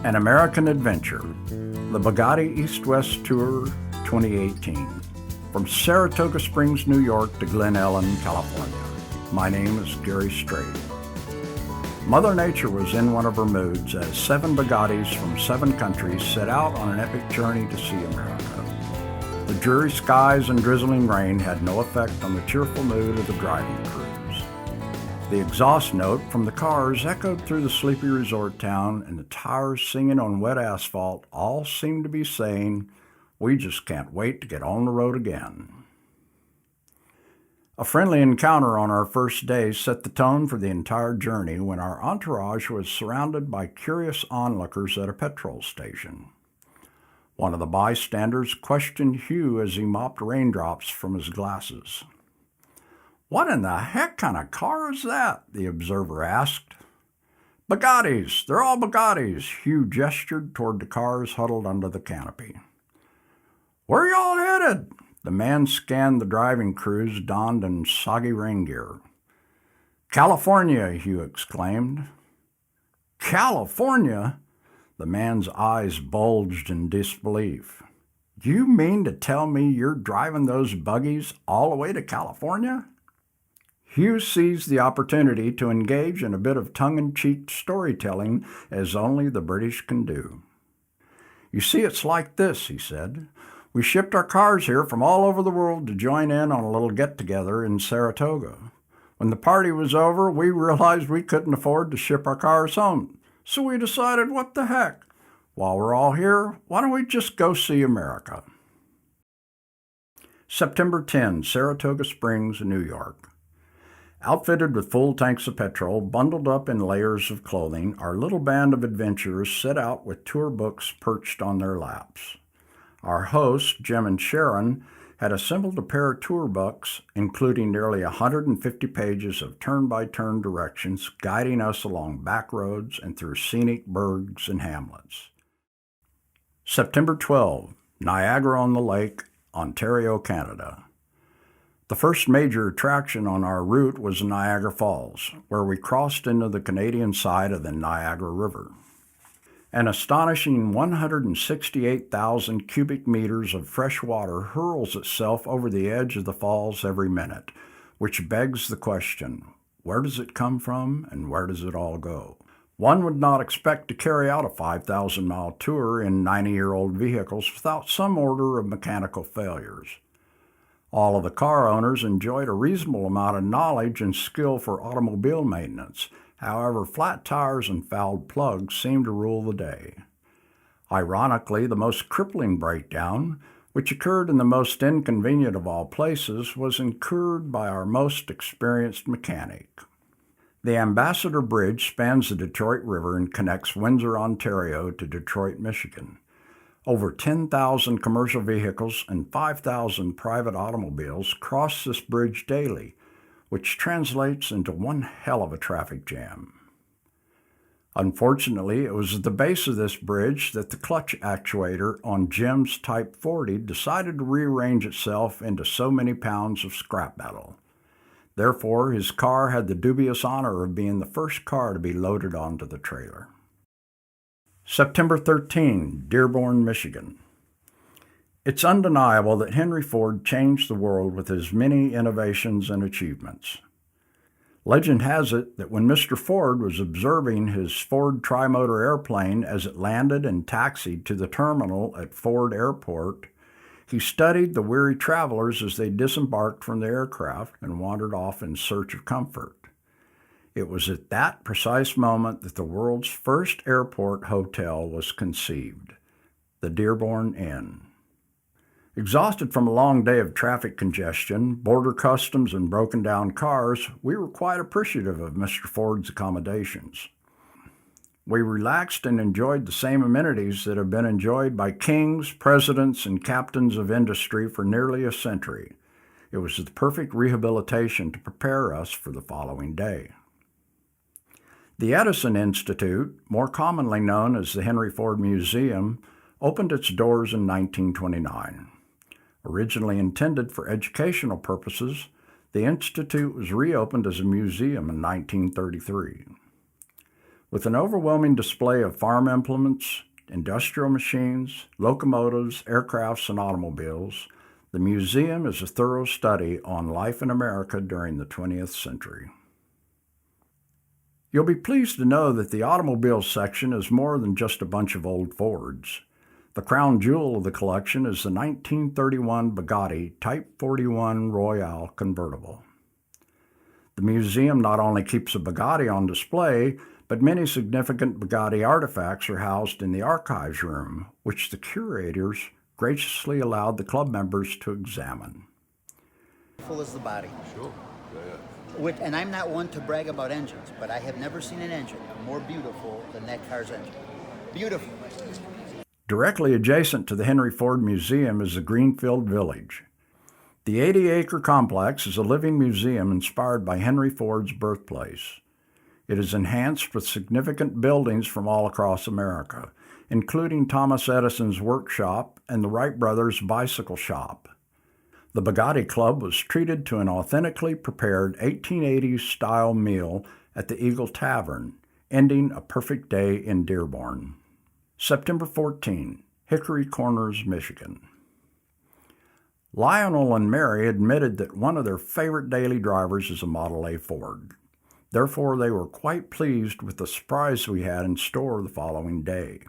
An American Adventure, the Bugatti East-West Tour 2018. From Saratoga Springs, New York to Glen Ellen, California. My name is Gary Strait. Mother Nature was in one of her moods as 7 Bugattis from 7 countries set out on an epic journey to see America. The dreary skies and drizzling rain had no effect on the cheerful mood of the driving crews. The exhaust note from the cars echoed through the sleepy resort town, and the tires singing on wet asphalt all seemed to be saying, "We just can't wait to get on the road again." A friendly encounter on our first day set the tone for the entire journey when our entourage was surrounded by curious onlookers at a petrol station. One of the bystanders questioned Hugh as he mopped raindrops from his glasses. "What in the heck kind of car is that?" the observer asked. "Bugattis! They're all Bugattis!" Hugh gestured toward the cars huddled under the canopy. "Where y'all headed?" The man scanned the driving crews donned in soggy rain gear. "California!" Hugh exclaimed. "California?" The man's eyes bulged in disbelief. "You mean to tell me you're driving those buggies all the way to California?" Hugh seized the opportunity to engage in a bit of tongue-in-cheek storytelling as only the British can do. "You see, it's like this," he said. "We shipped our cars here from all over the world to join in on a little get-together in Saratoga. When the party was over, we realized we couldn't afford to ship our cars home, so we decided, what the heck? While we're all here, why don't we just go see America?" September 10, Saratoga Springs, New York. Outfitted with full tanks of petrol, bundled up in layers of clothing, our little band of adventurers set out with tour books perched on their laps. Our hosts, Jim and Sharon, had assembled a pair of tour books, including nearly 150 pages of turn-by-turn directions, guiding us along back roads and through scenic burgs and hamlets. September 12, Niagara-on-the-Lake, Ontario, Canada. The first major attraction on our route was Niagara Falls, where we crossed into the Canadian side of the Niagara River. An astonishing 168,000 cubic meters of fresh water hurls itself over the edge of the falls every minute, which begs the question, where does it come from and where does it all go? One would not expect to carry out a 5,000-mile tour in 90-year-old vehicles without some order of mechanical failures. All of the car owners enjoyed a reasonable amount of knowledge and skill for automobile maintenance. However, flat tires and fouled plugs seemed to rule the day. Ironically, the most crippling breakdown, which occurred in the most inconvenient of all places, was incurred by our most experienced mechanic. The Ambassador Bridge spans the Detroit River and connects Windsor, Ontario to Detroit, Michigan. Over 10,000 commercial vehicles and 5,000 private automobiles cross this bridge daily, which translates into one hell of a traffic jam. Unfortunately, it was at the base of this bridge that the clutch actuator on Jim's Type 40 decided to rearrange itself into so many pounds of scrap metal. Therefore, his car had the dubious honor of being the first car to be loaded onto the trailer. September 13, Dearborn, Michigan. It's undeniable that Henry Ford changed the world with his many innovations and achievements. Legend has it that when Mr. Ford was observing his Ford trimotor airplane as it landed and taxied to the terminal at Ford Airport, he studied the weary travelers as they disembarked from the aircraft and wandered off in search of comfort. It was at that precise moment that the world's first airport hotel was conceived, the Dearborn Inn. Exhausted from a long day of traffic congestion, border customs, and broken-down cars, we were quite appreciative of Mr. Ford's accommodations. We relaxed and enjoyed the same amenities that have been enjoyed by kings, presidents, and captains of industry for nearly a century. It was the perfect rehabilitation to prepare us for the following day. The Edison Institute, more commonly known as the Henry Ford Museum, opened its doors in 1929. Originally intended for educational purposes, the Institute was reopened as a museum in 1933. With an overwhelming display of farm implements, industrial machines, locomotives, aircrafts, and automobiles, the museum is a thorough study on life in America during the 20th century. You'll be pleased to know that the automobile section is more than just a bunch of old Fords. The crown jewel of the collection is the 1931 Bugatti Type 41 Royale convertible. The museum not only keeps a Bugatti on display, but many significant Bugatti artifacts are housed in the archives room, which the curators graciously allowed the club members to examine. Full as the body. Sure. And I'm not one to brag about engines, but I have never seen an engine more beautiful than that car's engine. Beautiful. Directly adjacent to the Henry Ford Museum is the Greenfield Village. The 80-acre complex is a living museum inspired by Henry Ford's birthplace. It is enhanced with significant buildings from all across America, including Thomas Edison's workshop and the Wright brothers' bicycle shop. The Bugatti Club was treated to an authentically prepared 1880s-style meal at the Eagle Tavern, ending a perfect day in Dearborn. September 14, Hickory Corners, Michigan. Lionel and Mary admitted that one of their favorite daily drivers is a Model A Ford. Therefore, they were quite pleased with the surprise we had in store the following day.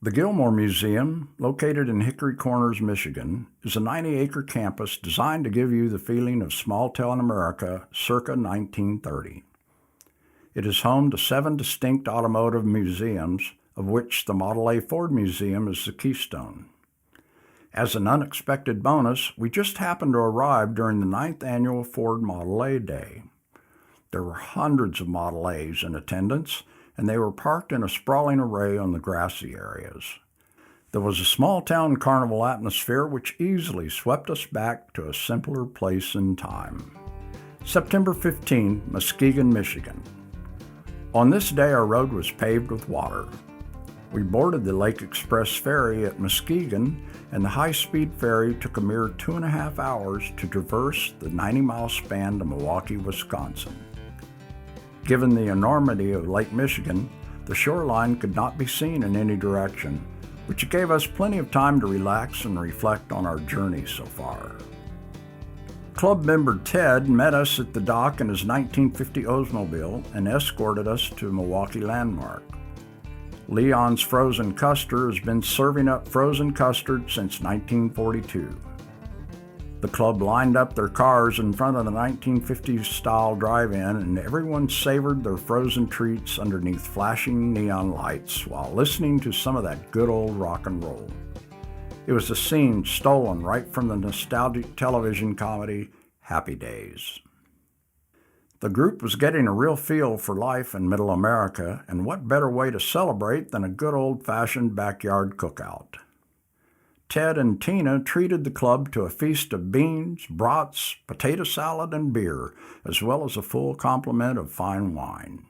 The Gilmore Museum, located in Hickory Corners, Michigan, is a 90-acre campus designed to give you the feeling of small-town America circa 1930. It is home to 7 distinct automotive museums, of which the Model A Ford Museum is the keystone. As an unexpected bonus, we just happened to arrive during the 9th annual Ford Model A Day. There were hundreds of Model A's in attendance, and they were parked in a sprawling array on the grassy areas. There was a small-town carnival atmosphere which easily swept us back to a simpler place in time. September 15, Muskegon, Michigan. On this day, our road was paved with water. We boarded the Lake Express ferry at Muskegon, and the high-speed ferry took a mere 2.5 hours to traverse the 90-mile span to Milwaukee, Wisconsin. Given the enormity of Lake Michigan, the shoreline could not be seen in any direction, which gave us plenty of time to relax and reflect on our journey so far. Club member Ted met us at the dock in his 1950 Oldsmobile and escorted us to Milwaukee Landmark. Leon's Frozen Custard has been serving up frozen custard since 1942. The club lined up their cars in front of the 1950s-style drive-in, and everyone savored their frozen treats underneath flashing neon lights while listening to some of that good old rock and roll. It was a scene stolen right from the nostalgic television comedy Happy Days. The group was getting a real feel for life in Middle America, and what better way to celebrate than a good old-fashioned backyard cookout? Ted and Tina treated the club to a feast of beans, brats, potato salad, and beer, as well as a full complement of fine wine.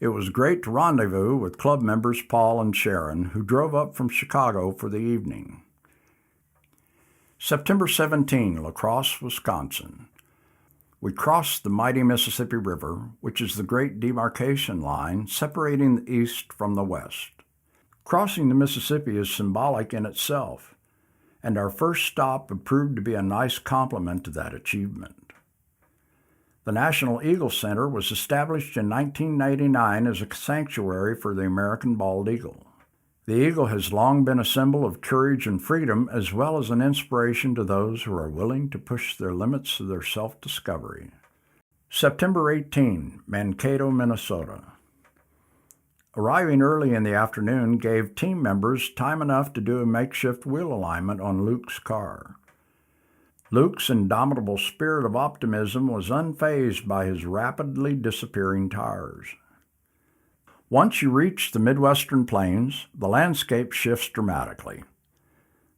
It was great to rendezvous with club members Paul and Sharon, who drove up from Chicago for the evening. September 17, La Crosse, Wisconsin. We crossed the mighty Mississippi River, which is the great demarcation line separating the East from the West. Crossing the Mississippi is symbolic in itself, and our first stop would prove to be a nice complement to that achievement. The National Eagle Center was established in 1999 as a sanctuary for the American bald eagle. The eagle has long been a symbol of courage and freedom, as well as an inspiration to those who are willing to push their limits of their self-discovery. September 18, Mankato, Minnesota. Arriving early in the afternoon gave team members time enough to do a makeshift wheel alignment on Luke's car. Luke's indomitable spirit of optimism was unfazed by his rapidly disappearing tires. Once you reach the Midwestern plains, the landscape shifts dramatically.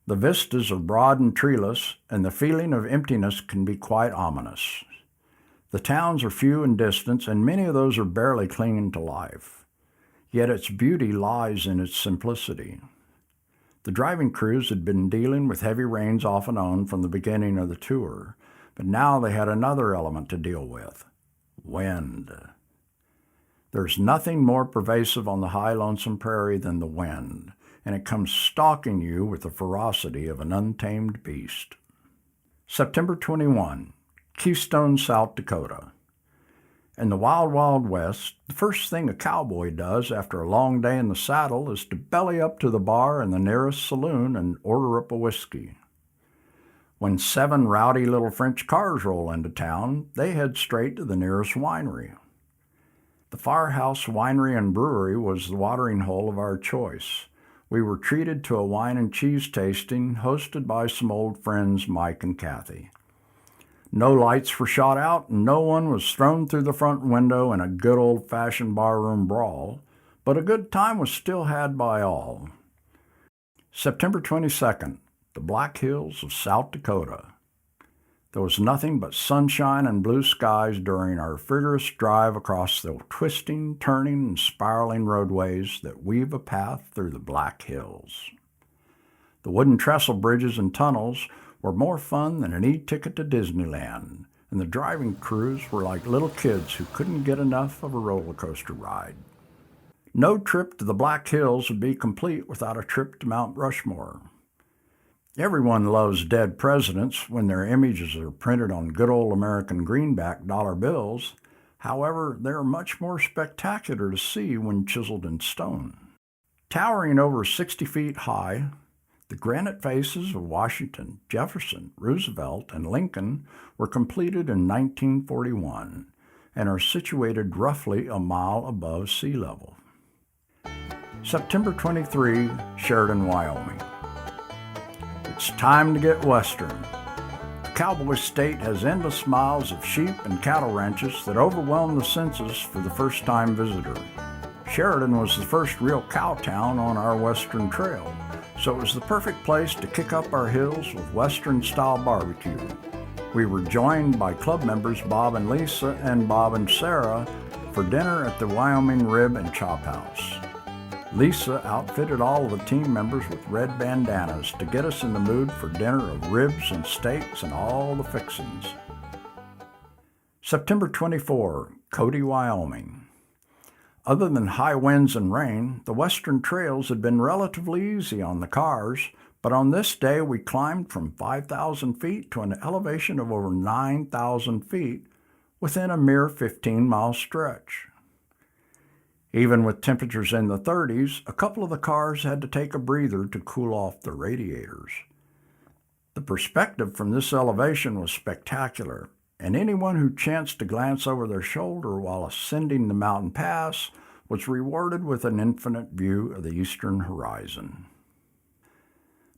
The vistas are broad and treeless, and the feeling of emptiness can be quite ominous. The towns are few in distance, and many of those are barely clinging to life. Yet its beauty lies in its simplicity. The driving crews had been dealing with heavy rains off and on from the beginning of the tour, but now they had another element to deal with: wind. There's nothing more pervasive on the high lonesome prairie than the wind, and it comes stalking you with the ferocity of an untamed beast. September 21, Keystone, South Dakota. In the wild, wild west, the first thing a cowboy does after a long day in the saddle is to belly up to the bar in the nearest saloon and order up a whiskey. When 7 rowdy little French cars roll into town, they head straight to the nearest winery. The Firehouse Winery and Brewery was the watering hole of our choice. We were treated to a wine and cheese tasting hosted by some old friends, Mike and Kathy. No lights were shot out, and no one was thrown through the front window in a good old-fashioned barroom brawl, but a good time was still had by all. September 22nd, the Black Hills of South Dakota. There was nothing but sunshine and blue skies during our vigorous drive across the twisting, turning, and spiraling roadways that weave a path through the Black Hills. The wooden trestle bridges and tunnels were more fun than an e-ticket to Disneyland, and the driving crews were like little kids who couldn't get enough of a roller coaster ride. No trip to the Black Hills would be complete without a trip to Mount Rushmore. Everyone loves dead presidents when their images are printed on good old American greenback dollar bills. However, they are much more spectacular to see when chiseled in stone. Towering over 60 feet high, the granite faces of Washington, Jefferson, Roosevelt, and Lincoln were completed in 1941 and are situated roughly a mile above sea level. September 23, Sheridan, Wyoming. It's time to get western. The cowboy state has endless miles of sheep and cattle ranches that overwhelm the senses for the first-time visitor. Sheridan was the first real cow town on our western trail, so it was the perfect place to kick up our heels with western-style barbecue. We were joined by club members Bob and Lisa and Bob and Sarah for dinner at the Wyoming Rib and Chop House. Lisa outfitted all of the team members with red bandanas to get us in the mood for dinner of ribs and steaks and all the fixins. September 24, Cody, Wyoming. Other than high winds and rain, the western trails had been relatively easy on the cars, but on this day we climbed from 5,000 feet to an elevation of over 9,000 feet within a mere 15-mile stretch. Even with temperatures in the 30s, a couple of the cars had to take a breather to cool off their radiators. The perspective from this elevation was spectacular, and anyone who chanced to glance over their shoulder while ascending the mountain pass was rewarded with an infinite view of the eastern horizon.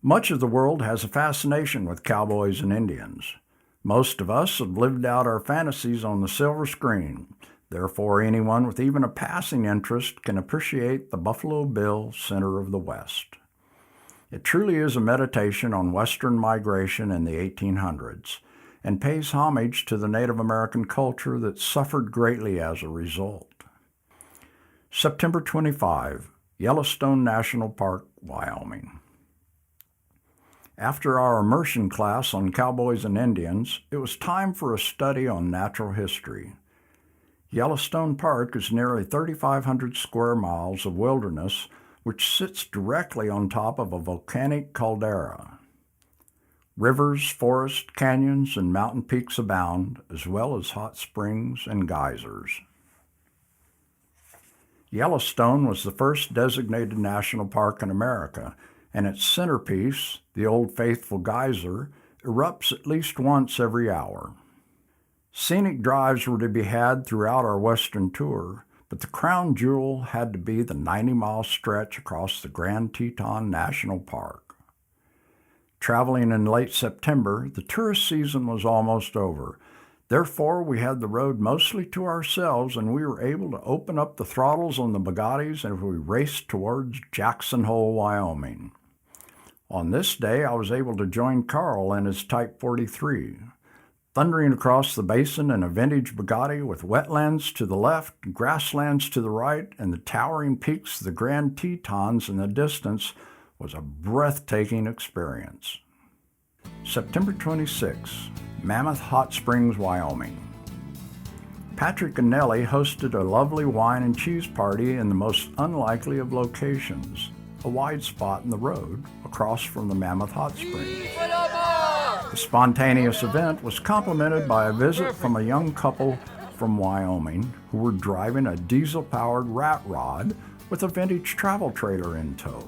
Much of the world has a fascination with cowboys and Indians. Most of us have lived out our fantasies on the silver screen. Therefore, anyone with even a passing interest can appreciate the Buffalo Bill center of the West. It truly is a meditation on Western migration in the 1800s and pays homage to the Native American culture that suffered greatly as a result. September 25, Yellowstone National Park, Wyoming. After our immersion class on cowboys and Indians, it was time for a study on natural history. Yellowstone Park is nearly 3,500 square miles of wilderness which sits directly on top of a volcanic caldera. Rivers, forests, canyons, and mountain peaks abound, as well as hot springs and geysers. Yellowstone was the first designated national park in America, and its centerpiece, the Old Faithful Geyser, erupts at least once every hour. Scenic drives were to be had throughout our western tour, but the crown jewel had to be the 90-mile stretch across the Grand Teton National Park. Traveling in late September, the tourist season was almost over. Therefore, we had the road mostly to ourselves, and we were able to open up the throttles on the Bugattis as we raced towards Jackson Hole, Wyoming. On this day, I was able to join Carl in his Type 43. Thundering across the basin in a vintage Bugatti with wetlands to the left, grasslands to the right, and the towering peaks of the Grand Tetons in the distance was a breathtaking experience. September 26, Mammoth Hot Springs, Wyoming. Patrick and Nellie hosted a lovely wine and cheese party in the most unlikely of locations, a wide spot in the road across from the Mammoth Hot Springs. The spontaneous event was complemented by a visit from a young couple from Wyoming who were driving a diesel-powered rat rod with a vintage travel trailer in tow.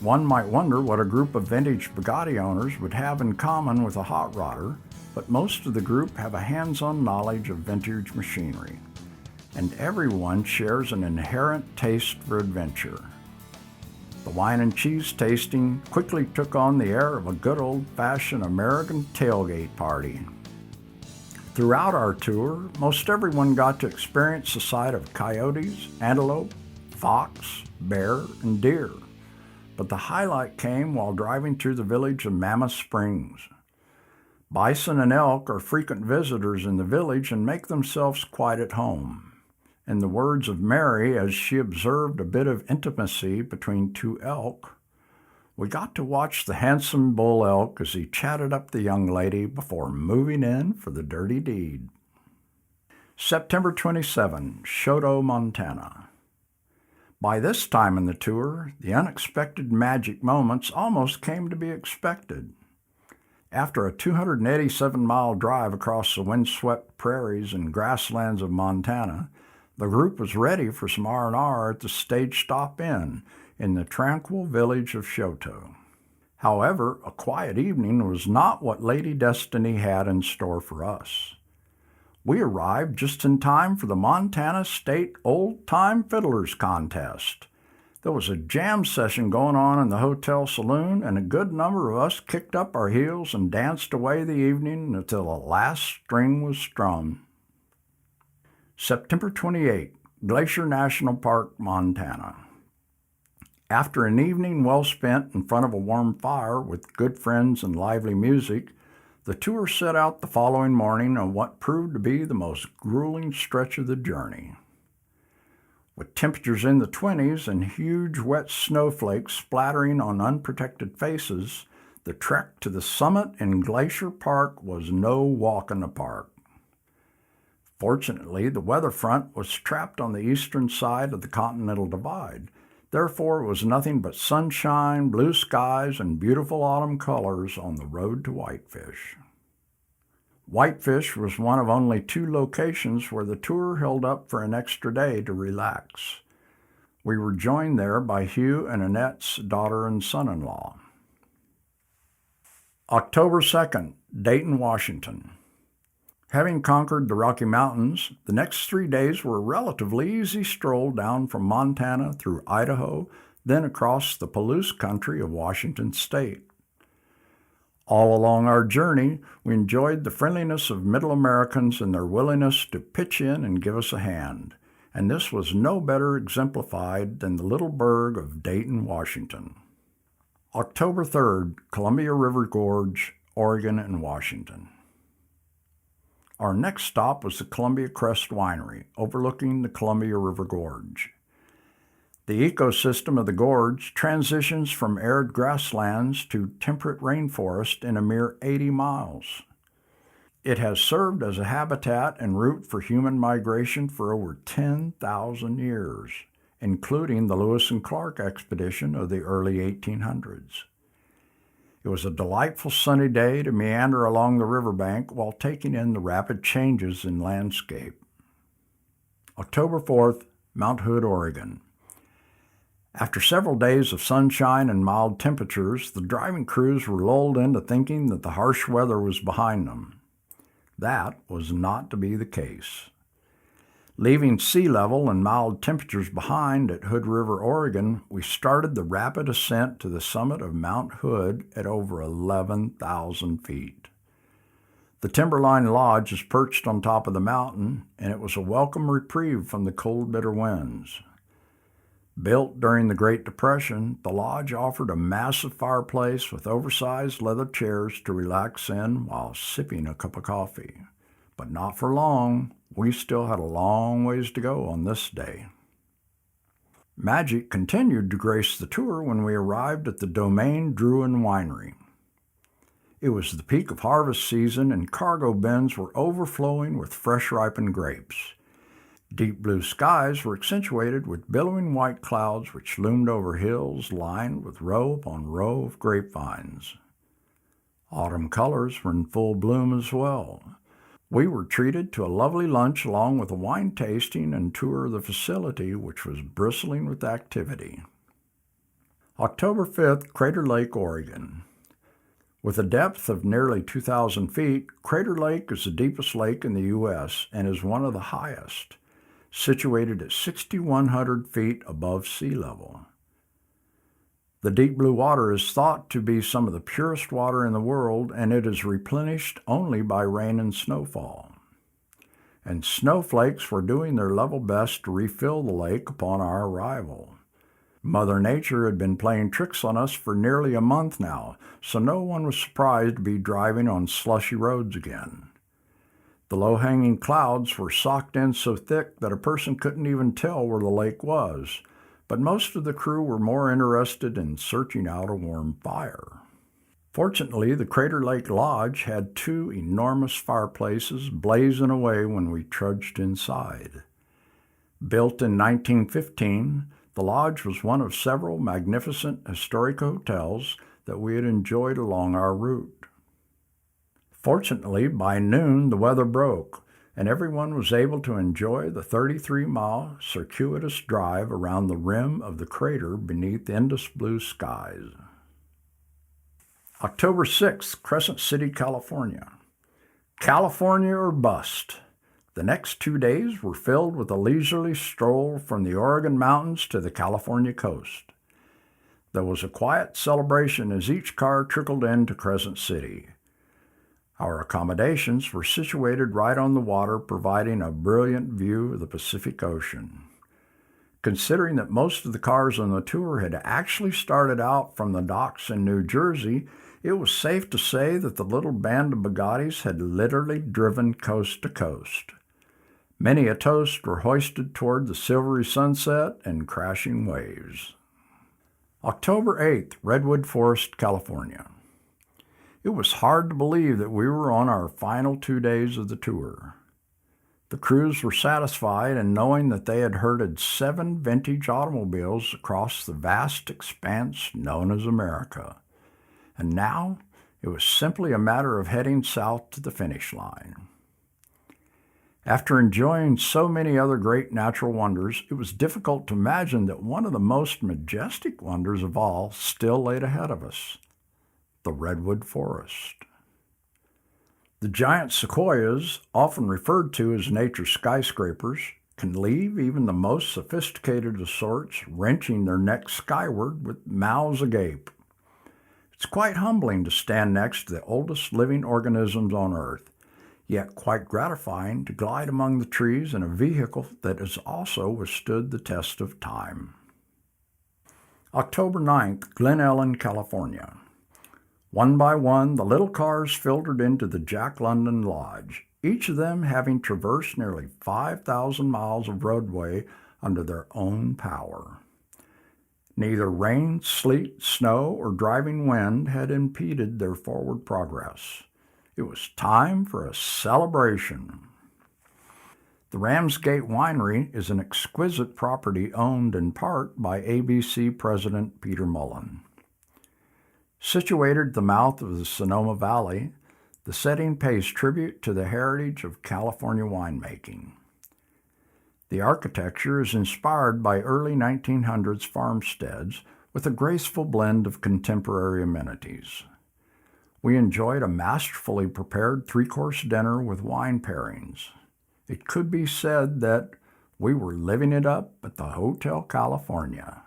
One might wonder what a group of vintage Bugatti owners would have in common with a hot rodder, but most of the group have a hands-on knowledge of vintage machinery, and everyone shares an inherent taste for adventure. The wine and cheese tasting quickly took on the air of a good old-fashioned American tailgate party. Throughout our tour, most everyone got to experience the sight of coyotes, antelope, fox, bear, and deer. But the highlight came while driving through the village of Mammoth Springs. Bison and elk are frequent visitors in the village and make themselves quite at home. In the words of Mary, as she observed a bit of intimacy between two elk, we got to watch the handsome bull elk as he chatted up the young lady before moving in for the dirty deed. September 27, Choteau, Montana. By this time in the tour, the unexpected magic moments almost came to be expected. After a 287-mile drive across the windswept prairies and grasslands of Montana, the group was ready for some R&R at the Stage Stop Inn in the tranquil village of Choteau. However, a quiet evening was not what Lady Destiny had in store for us. We arrived just in time for the Montana State Old Time Fiddlers Contest. There was a jam session going on in the hotel saloon, and a good number of us kicked up our heels and danced away the evening until the last string was strummed. September 28, Glacier National Park, Montana. After an evening well spent in front of a warm fire with good friends and lively music, the tour set out the following morning on what proved to be the most grueling stretch of the journey. With temperatures in the 20s and huge wet snowflakes splattering on unprotected faces, the trek to the summit in Glacier Park was no walk in the park. Fortunately, the weather front was trapped on the eastern side of the Continental Divide. Therefore, it was nothing but sunshine, blue skies, and beautiful autumn colors on the road to Whitefish. Whitefish was one of only 2 locations where the tour held up for an extra day to relax. We were joined there by Hugh and Annette's daughter and son-in-law. October 2nd, Dayton, Washington. Having conquered the Rocky Mountains, the next 3 days were a relatively easy stroll down from Montana through Idaho, then across the Palouse country of Washington State. All along our journey, we enjoyed the friendliness of Middle Americans and their willingness to pitch in and give us a hand, and this was no better exemplified than the little burg of Dayton, Washington. October 3rd, Columbia River Gorge, Oregon and Washington. Our next stop was the Columbia Crest Winery, overlooking the Columbia River Gorge. The ecosystem of the gorge transitions from arid grasslands to temperate rainforest in a mere 80 miles. It has served as a habitat and route for human migration for over 10,000 years, including the Lewis and Clark expedition of the early 1800s. It was a delightful sunny day to meander along the riverbank while taking in the rapid changes in landscape. October 4th, Mount Hood, Oregon. After several days of sunshine and mild temperatures, the driving crews were lulled into thinking that the harsh weather was behind them. That was not to be the case. Leaving sea level and mild temperatures behind at Hood River, Oregon, we started the rapid ascent to the summit of Mount Hood at over 11,000 feet. The Timberline Lodge is perched on top of the mountain, and it was a welcome reprieve from the cold, bitter winds. Built during the Great Depression, the lodge offered a massive fireplace with oversized leather chairs to relax in while sipping a cup of coffee. But not for long. We still had a long ways to go on this day. Magic continued to grace the tour when we arrived at the Domaine Drouhin Winery. It was the peak of harvest season, and cargo bins were overflowing with fresh-ripened grapes. Deep blue skies were accentuated with billowing white clouds which loomed over hills lined with row upon row of grapevines. Autumn colors were in full bloom as well. We were treated to a lovely lunch along with a wine tasting and tour of the facility, which was bristling with activity. October 5th, Crater Lake, Oregon. With a depth of nearly 2,000 feet, Crater Lake is the deepest lake in the U.S. and is one of the highest, situated at 6,100 feet above sea level. The deep blue water is thought to be some of the purest water in the world, and it is replenished only by rain and snowfall. And snowflakes were doing their level best to refill the lake upon our arrival. Mother Nature had been playing tricks on us for nearly a month now, so no one was surprised to be driving on slushy roads again. The low-hanging clouds were socked in so thick that a person couldn't even tell where the lake was, but most of the crew were more interested in searching out a warm fire. Fortunately, the Crater Lake Lodge had two enormous fireplaces blazing away when we trudged inside. Built in 1915, the lodge was one of several magnificent historic hotels that we had enjoyed along our route. Fortunately, by noon the weather broke, and everyone was able to enjoy the 33-mile circuitous drive around the rim of the crater beneath endless blue skies. October 6th, Crescent City, California. California or bust. The next 2 days were filled with a leisurely stroll from the Oregon mountains to the California coast. There was a quiet celebration as each car trickled into Crescent City. Our accommodations were situated right on the water, providing a brilliant view of the Pacific Ocean. Considering that most of the cars on the tour had actually started out from the docks in New Jersey, it was safe to say that the little band of Bugattis had literally driven coast to coast. Many a toast were hoisted toward the silvery sunset and crashing waves. October 8th, Redwood Forest, California. It was hard to believe that we were on our final 2 days of the tour. The crews were satisfied in knowing that they had herded 7 vintage automobiles across the vast expanse known as America. And now it was simply a matter of heading south to the finish line. After enjoying so many other great natural wonders, it was difficult to imagine that one of the most majestic wonders of all still laid ahead of us: the redwood forest. The giant sequoias, often referred to as nature's skyscrapers, can leave even the most sophisticated of sorts wrenching their necks skyward with mouths agape. It's quite humbling to stand next to the oldest living organisms on Earth, yet quite gratifying to glide among the trees in a vehicle that has also withstood the test of time. October 9th, Glen Ellen, California. One by one, the little cars filtered into the Jack London Lodge, each of them having traversed nearly 5,000 miles of roadway under their own power. Neither rain, sleet, snow, or driving wind had impeded their forward progress. It was time for a celebration. The Ramsgate Winery is an exquisite property owned in part by ABC President Peter Mullen. Situated at the mouth of the Sonoma Valley, the setting pays tribute to the heritage of California winemaking. The architecture is inspired by early 1900s farmsteads with a graceful blend of contemporary amenities. We enjoyed a masterfully prepared 3-course dinner with wine pairings. It could be said that we were living it up at the Hotel California.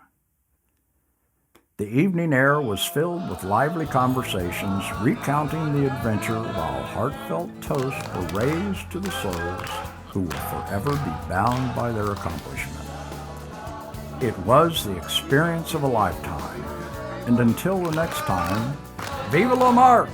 The evening air was filled with lively conversations recounting the adventure, while heartfelt toasts were raised to the souls who will forever be bound by their accomplishment. It was the experience of a lifetime, and until the next time, vive la marque!